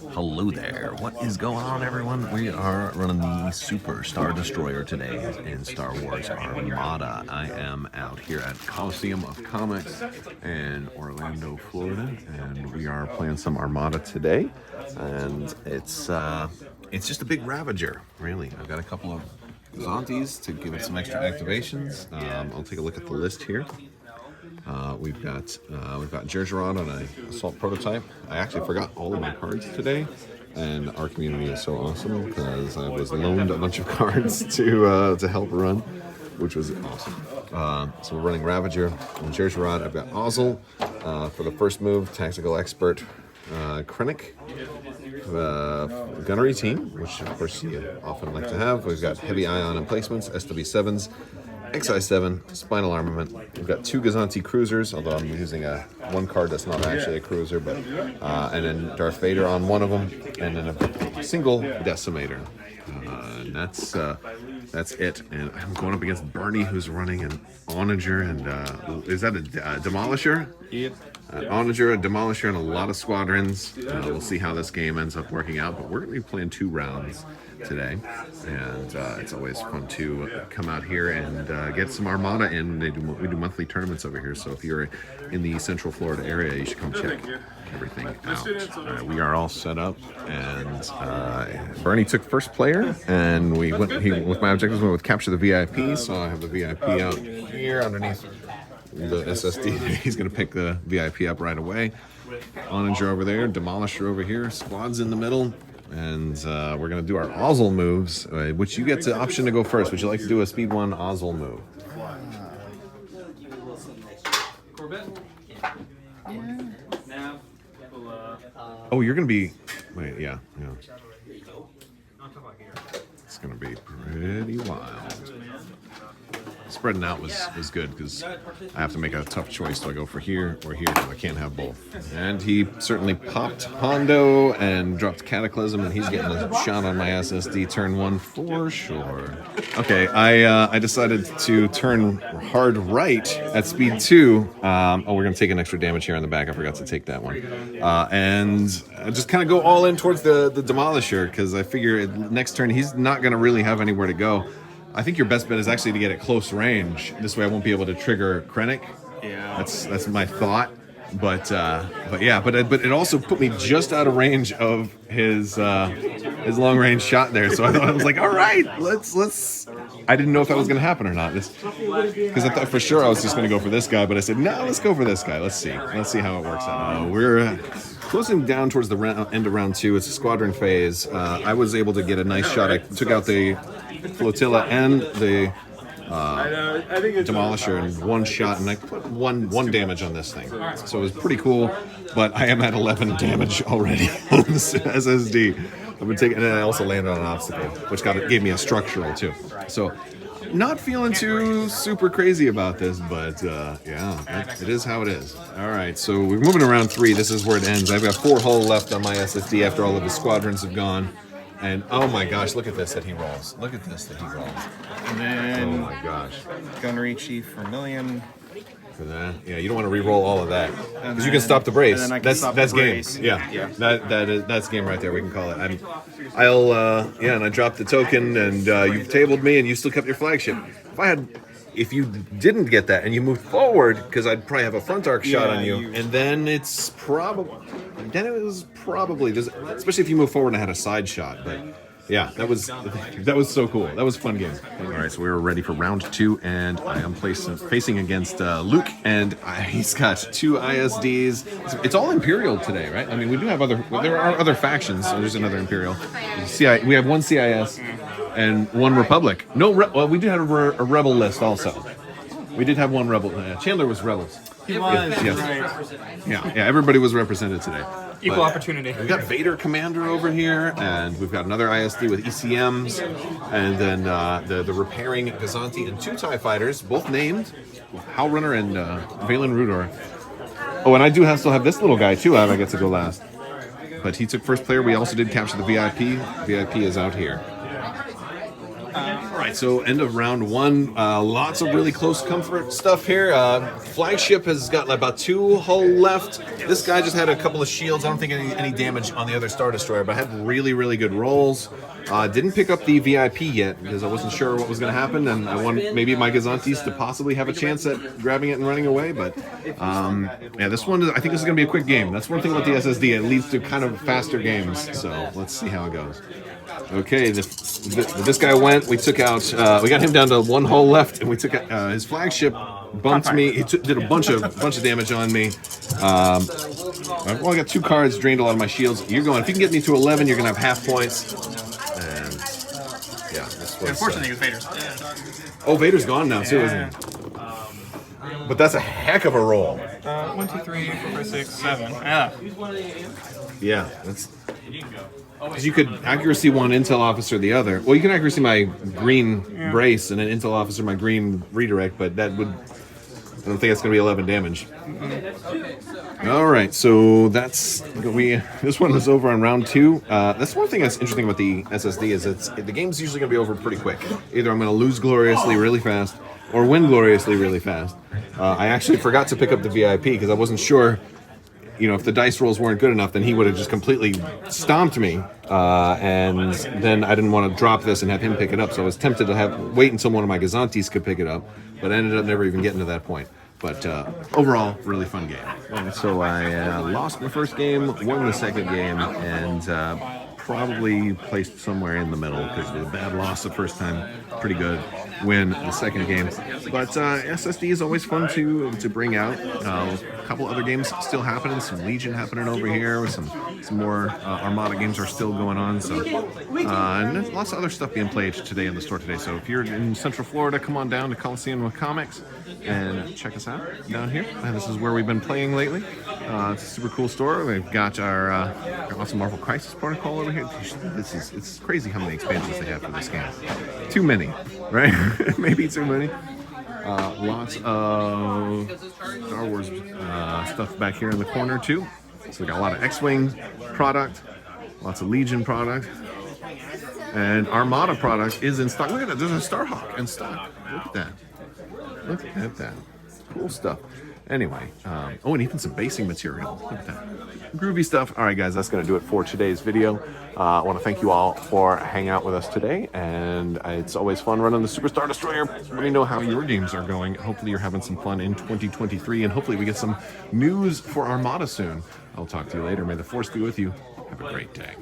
Hello there. What is going on, everyone? We are running the Super Star Destroyer today in Star Wars Armada. I am out here at Coliseum of Comics in Orlando, Florida, and we are playing some Armada today. And it's just a big Ravager, really. I've got a couple of Gozantis to give it some extra activations. I'll take a look at the list here. We've got Jerjerrod on an assault prototype. I actually forgot all of my cards today, and our community is so awesome because I was loaned a bunch of cards to help run, which was awesome. So we're running Ravager and Jerjerrod. I've got Ozzel for the first move, Tactical Expert, Krennic, Gunnery Team, which of course you often like to have. We've got Heavy Ion Emplacements, SW7s. XI7, Spinal Armament. We've got 2 Gozanti Cruisers, although I'm using one card that's not actually a cruiser, but and then Darth Vader on one of them, and then a single Decimator. And that's it. And I'm going up against Bernie, who's running an Onager, and is that a Demolisher? Yep. Onager, a Demolisher, and a lot of squadrons. We'll see how this game ends up working out, but we're going to be playing 2 rounds today, and it's always fun to come out here and get some Armada in. We do monthly tournaments over here, so if you're in the Central Florida area, you should come check everything out. We are all set up, and Bernie took first player, and with my objectives went with capture the VIP, so I have the VIP out here underneath the SSD. He's going to pick the VIP up right away. Onager over there, Demolisher over here, squads in the middle. And we're going to do our Ozzel moves, which you get the option to go first. Would you like to do a Speed 1 Ozzel move? Oh, you're going to be... Wait, yeah. It's going to be pretty wild. Spreading out was good because I have to make a tough choice. Do I go for here or here? I can't have both. And he certainly popped Hondo and dropped Cataclysm, and he's getting a shot on my SSD turn 1 for sure. Okay, I decided to turn hard right at speed 2. We're going to take an extra damage here on the back. I forgot to take that one. And I just kind of go all in towards the Demolisher because I figure next turn he's not going to really have anywhere to go. I think your best bet is actually to get at close range. This way I won't be able to trigger Krennic. Yeah. That's my thought. But it also put me just out of range of his long range shot there. So I was like, all right, let's. I didn't know if that was going to happen or not. Because I thought for sure I was just going to go for this guy, but I said no, let's go for this guy. Let's see how it works out. We're closing down towards the end of round 2. It's a squadron phase. I was able to get a nice shot. I took out the flotilla and the Demolisher in one shot, and I put one damage on this thing. So it was pretty cool, but I am at 11 damage already on this SSD. I've been taking, and I also landed on an obstacle, which gave me a structural too. So not feeling too super crazy about this, but yeah, it is how it is. All right, so we're moving around 3. This is where it ends. I've got 4 hull left on my SSD after all of the squadrons have gone. And oh my gosh, look at this that he rolls. Look at this that he rolls. And then oh my gosh. Gunnery Chief for a million. For that? Yeah, you don't want to re-roll all of that. Because you can stop the brace. That's game. Yeah. That's game right there, we can call it. And I dropped the token and you've tabled me and you still kept your flagship. If you didn't get that and you moved forward, because I'd probably have a front arc shot on you, and then it was probably, especially if you move forward and I had a side shot, but yeah, that was so cool. That was a fun game. All right, so we were ready for round 2, and I am facing against Luke, and he's got 2 ISDs. It's all Imperial today, right? I mean, there are other factions, so there's another Imperial. We have 1 CIS. And 1 Republic. We did have a Rebel list also. We did have 1 Rebel. Chandler was Rebels. He was. Yes. Yeah, everybody was represented today. Equal opportunity. We've got Vader Commander over here, and we've got another ISD with ECMs, and then the repairing Gozanti and 2 TIE Fighters, both named Howl Runner and Valen Rudor. Oh, and I still have this little guy too. I get to go last. But he took first player. We also did capture the VIP. VIP is out here. Right. right, so end of round one. Lots of really close comfort stuff here. Flagship has got about 2 hull left. This guy just had a couple of shields. I don't think any damage on the other Star Destroyer, but had really, really good rolls. Didn't pick up the VIP yet because I wasn't sure what was going to happen, and I wanted maybe my Gozantis to possibly have a chance at grabbing it and running away. But yeah, this one, I think this is going to be a quick game. That's one thing about the SSD. It leads to kind of faster games. So let's see how it goes. Okay, this guy went. We took out. We got him down to 1 hull left, and we took his flagship. Bumped me. He did a bunch of damage on me. Well, I got 2 cards, drained a lot of my shields. You're going. If you can get me to 11, you're gonna have half points. And yeah, this was. Unfortunately, it was Vader's. Oh, Vader's gone now too, isn't he? But that's a heck of a roll. 1, 2, 3, 4, 5, 6, 7. Yeah. Yeah, that's. Because you could accuracy one intel officer the other. Well, you can accuracy my green brace and an intel officer my green redirect, but that would. I don't think that's going to be 11 damage. All right, so this one is over on round 2. That's one thing that's interesting about the SSD is the game's usually going to be over pretty quick. Either I'm going to lose gloriously really fast or win gloriously really fast. I actually forgot to pick up the VIP because I wasn't sure. If the dice rolls weren't good enough, then he would have just completely stomped me, and then I didn't want to drop this and have him pick it up. So I was tempted to wait until one of my Gozantis could pick it up, but I ended up never even getting to that point. But overall, really fun game. And so I lost my first game, won the second game, and probably placed somewhere in the middle because the bad loss the first time, pretty good win the second game. But SSD is always fun to bring out. A couple other games still happening, some Legion happening over here, some more Armada games are still going on. So and there's lots of other stuff being played today in the store today. So if you're in Central Florida, come on down to Coliseum of Comics and check us out down here. And this is where we've been playing lately. It's a super cool store. We've got our awesome Marvel Crisis Protocol over here. It's crazy how many expansions they have for this game. Too many, right? Maybe too many. Lots of Star Wars stuff back here in the corner too. So we got a lot of X-Wing product, lots of Legion product, and Armada product is in stock. Look at that, there's a Starhawk in stock. Look at that. Look at that. Cool stuff. Anyway, oh, and even some basing material. Look at that. Groovy stuff. All right, guys, that's going to do it for today's video. I want to thank you all for hanging out with us today, and it's always fun running the Super Star Destroyer. Let me know how your games are going. Hopefully you're having some fun in 2023, and hopefully we get some news for Armada soon. I'll talk to you later. May the Force be with you. Have a great day.